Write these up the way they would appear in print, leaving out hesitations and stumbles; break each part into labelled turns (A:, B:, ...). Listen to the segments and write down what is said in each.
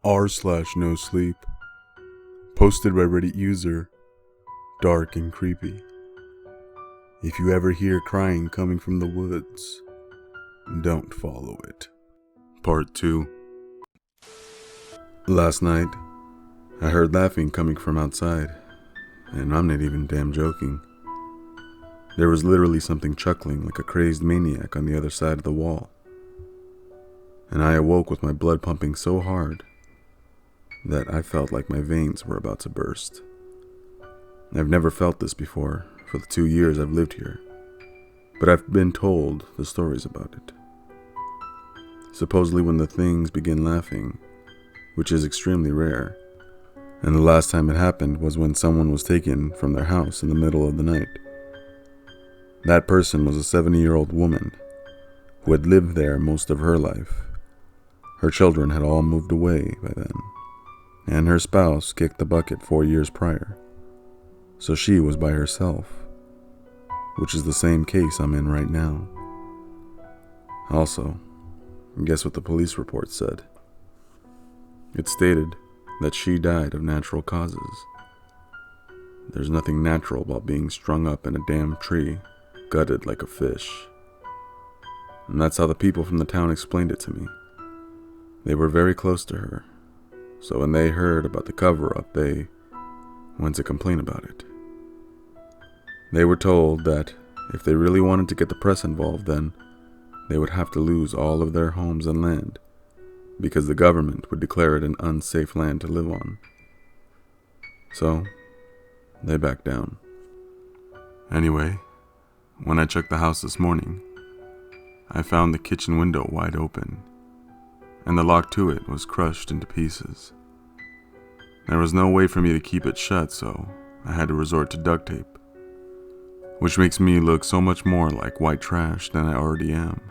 A: r/Nosleep. Posted by Reddit user Dark and Creepy. If you ever hear crying coming from the woods, don't follow it. Part 2. Last night, I heard laughing coming from outside, and I'm not even damn joking. There was literally something chuckling like a crazed maniac on the other side of the wall. And I awoke with my blood pumping so hard that I felt like my veins were about to burst. I've never felt this before for the 2 years I've lived here, but I've been told the stories about it. Supposedly when the things begin laughing, which is extremely rare, and the last time it happened was when someone was taken from their house in the middle of the night. That person was a 70-year-old woman who had lived there most of her life. Her children had all moved away by then, and her spouse kicked the bucket 4 years prior. So she was by herself, which is the same case I'm in right now. Also, guess what the police report said? It stated that she died of natural causes. There's nothing natural about being strung up in a damn tree, gutted like a fish. And that's how the people from the town explained it to me. They were very close to her, so when they heard about the cover-up, they went to complain about it. They were told that if they really wanted to get the press involved, then they would have to lose all of their homes and land, because the government would declare it an unsafe land to live on. So, they backed down. Anyway, when I checked the house this morning, I found the kitchen window wide open, and the lock to it was crushed into pieces. There was no way for me to keep it shut, so I had to resort to duct tape, which makes me look so much more like white trash than I already am.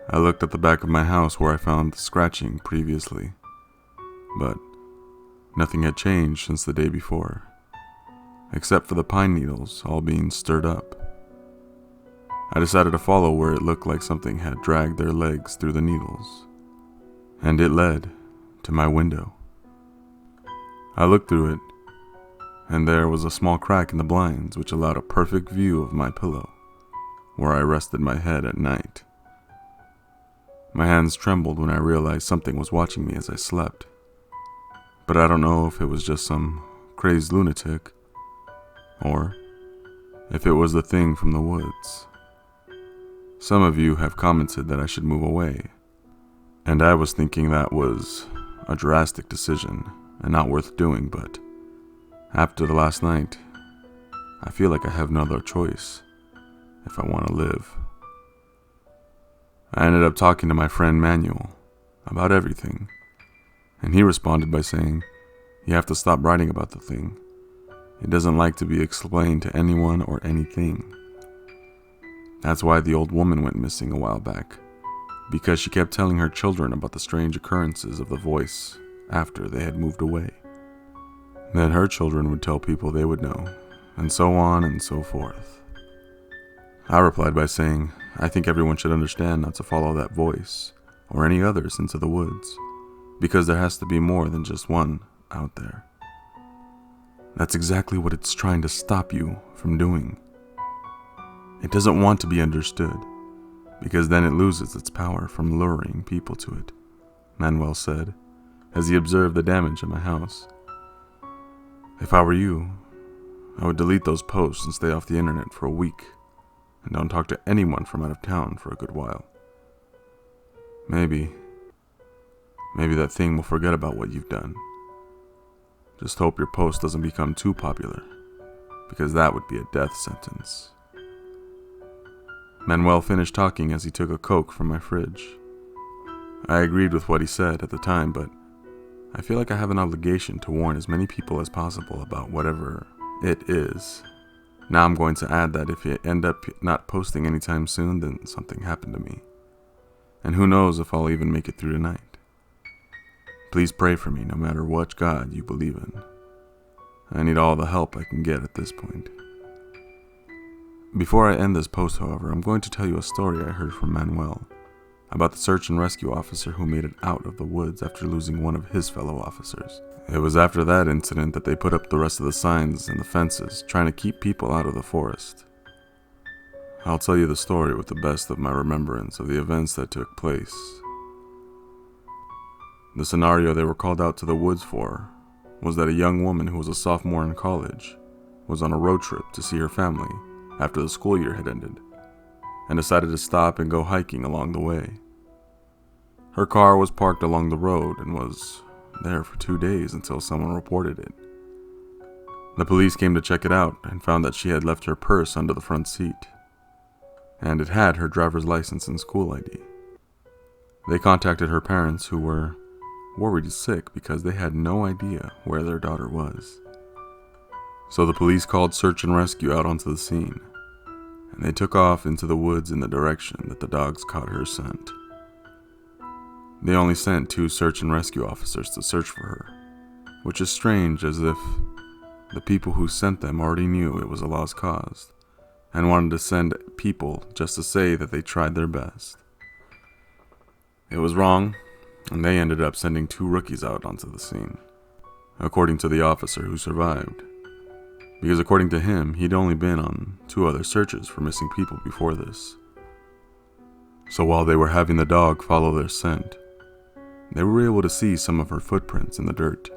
A: I looked at the back of my house where I found the scratching previously, but nothing had changed since the day before, except for the pine needles all being stirred up. I decided to follow where it looked like something had dragged their legs through the needles, and it led to my window. I looked through it, and there was a small crack in the blinds which allowed a perfect view of my pillow, where I rested my head at night. My hands trembled when I realized something was watching me as I slept, but I don't know if it was just some crazed lunatic, or if it was the thing from the woods. Some of you have commented that I should move away, and I was thinking that was a drastic decision and not worth doing, but after the last night, I feel like I have no other choice if I want to live. I ended up talking to my friend Manuel about everything, and he responded by saying, "You have to stop writing about the thing. It doesn't like to be explained to anyone or anything." That's why the old woman went missing a while back, because she kept telling her children about the strange occurrences of the voice after they had moved away. Then her children would tell people they would know, and so on and so forth. I replied by saying, I think everyone should understand not to follow that voice, or any others, into the woods, because there has to be more than just one out there. That's exactly what it's trying to stop you from doing. It doesn't want to be understood, because then it loses its power from luring people to it, Manuel said, as he observed the damage in my house. If I were you, I would delete those posts and stay off the internet for a week, and don't talk to anyone from out of town for a good while. Maybe that thing will forget about what you've done. Just hope your post doesn't become too popular, because that would be a death sentence. Manuel finished talking as he took a Coke from my fridge. I agreed with what he said at the time, but I feel like I have an obligation to warn as many people as possible about whatever it is. Now I'm going to add that if you end up not posting anytime soon, then something happened to me. And who knows if I'll even make it through tonight. Please pray for me no matter what God you believe in. I need all the help I can get at this point. Before I end this post, however, I'm going to tell you a story I heard from Manuel, about the search and rescue officer who made it out of the woods after losing one of his fellow officers. It was after that incident that they put up the rest of the signs and the fences, trying to keep people out of the forest. I'll tell you the story with the best of my remembrance of the events that took place. The scenario they were called out to the woods for was that a young woman who was a sophomore in college was on a road trip to see her family after the school year had ended, and decided to stop and go hiking along the way. Her car was parked along the road and was there for 2 days until someone reported it. The police came to check it out and found that she had left her purse under the front seat, and it had her driver's license and school ID. They contacted her parents, who were worried sick because they had no idea where their daughter was. So the police called search and rescue out onto the scene, and they took off into the woods in the direction that the dogs caught her scent. They only sent 2 search and rescue officers to search for her, which is strange, as if the people who sent them already knew it was a lost cause and wanted to send people just to say that they tried their best. It was wrong, and they ended up sending 2 rookies out onto the scene, according to the officer who survived, because according to him, he'd only been on 2 other searches for missing people before this. So while they were having the dog follow their scent, they were able to see some of her footprints in the dirt.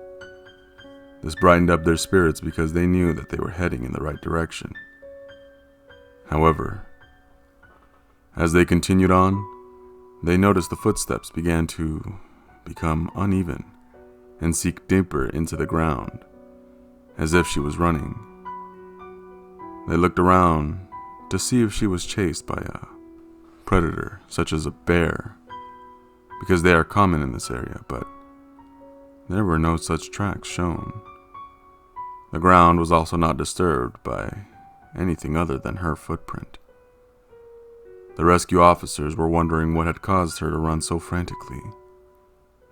A: This brightened up their spirits because they knew that they were heading in the right direction. However, as they continued on, they noticed the footsteps began to become uneven and sink deeper into the ground, as if she was running. They looked around to see if she was chased by a predator, such as a bear, because they are common in this area, but there were no such tracks shown. The ground was also not disturbed by anything other than her footprint. The rescue officers were wondering what had caused her to run so frantically,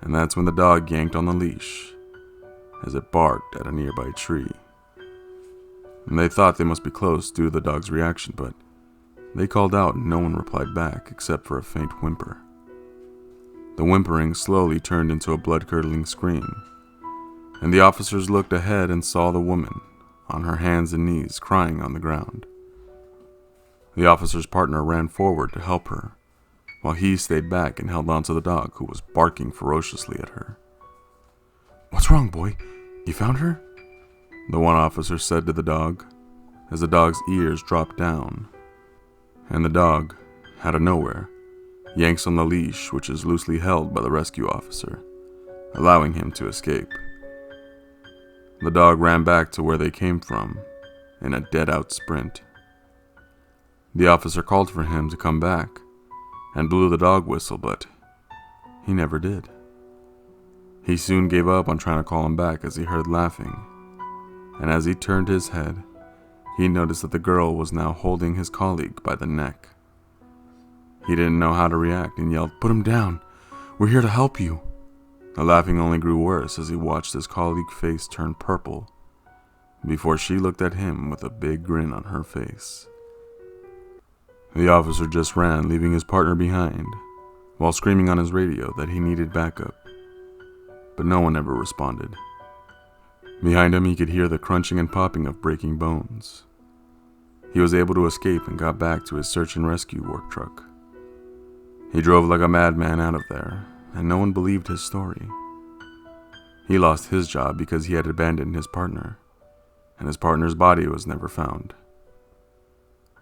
A: and that's when the dog yanked on the leash as it barked at a nearby tree. And they thought they must be close due to the dog's reaction, but they called out and no one replied back except for a faint whimper. The whimpering slowly turned into a blood-curdling scream, and the officers looked ahead and saw the woman on her hands and knees crying on the ground. The officer's partner ran forward to help her, while he stayed back and held onto the dog, who was barking ferociously at her. "What's wrong, boy? You found her?" the one officer said to the dog, as the dog's ears dropped down, and the dog, out of nowhere, yanks on the leash, which is loosely held by the rescue officer, allowing him to escape. The dog ran back to where they came from in a dead-out sprint. The officer called for him to come back and blew the dog whistle, but he never did. He soon gave up on trying to call him back as he heard laughing, and as he turned his head, he noticed that the girl was now holding his colleague by the neck. He didn't know how to react and yelled, "Put him down! We're here to help you!" The laughing only grew worse as he watched his colleague's face turn purple before she looked at him with a big grin on her face. The officer just ran, leaving his partner behind, while screaming on his radio that he needed backup, but no one ever responded. Behind him, he could hear the crunching and popping of breaking bones. He was able to escape and got back to his search and rescue work truck. He drove like a madman out of there, and no one believed his story. He lost his job because he had abandoned his partner, and his partner's body was never found.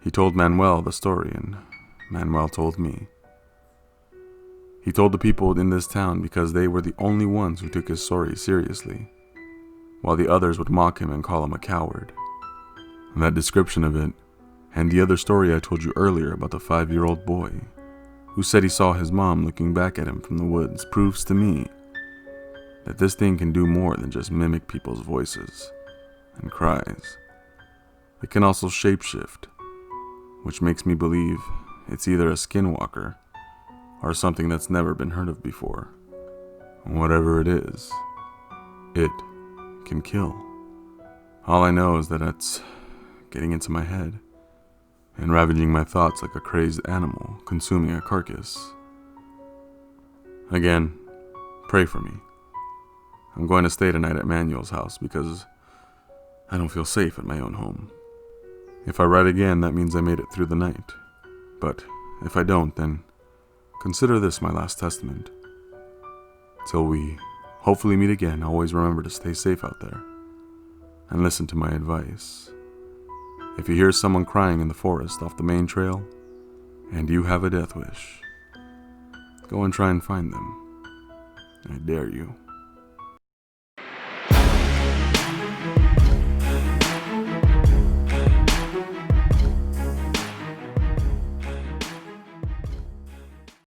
A: He told Manuel the story, and Manuel told me. He told the people in this town because they were the only ones who took his story seriously, while the others would mock him and call him a coward. And that description of it, and the other story I told you earlier about the 5-year-old boy who said he saw his mom looking back at him from the woods, proves to me that this thing can do more than just mimic people's voices and cries. It can also shapeshift, which makes me believe it's either a skinwalker or something that's never been heard of before. Whatever it is, it can kill. All I know is that it's getting into my head and ravaging my thoughts like a crazed animal consuming a carcass. Again, pray for me. I'm going to stay tonight at Manuel's house because I don't feel safe at my own home. If I write again, that means I made it through the night. But if I don't, then consider this my last testament. Till we hopefully meet again, always remember to stay safe out there and listen to my advice. If you hear someone crying in the forest off the main trail and you have a death wish, go and try and find them. I dare you.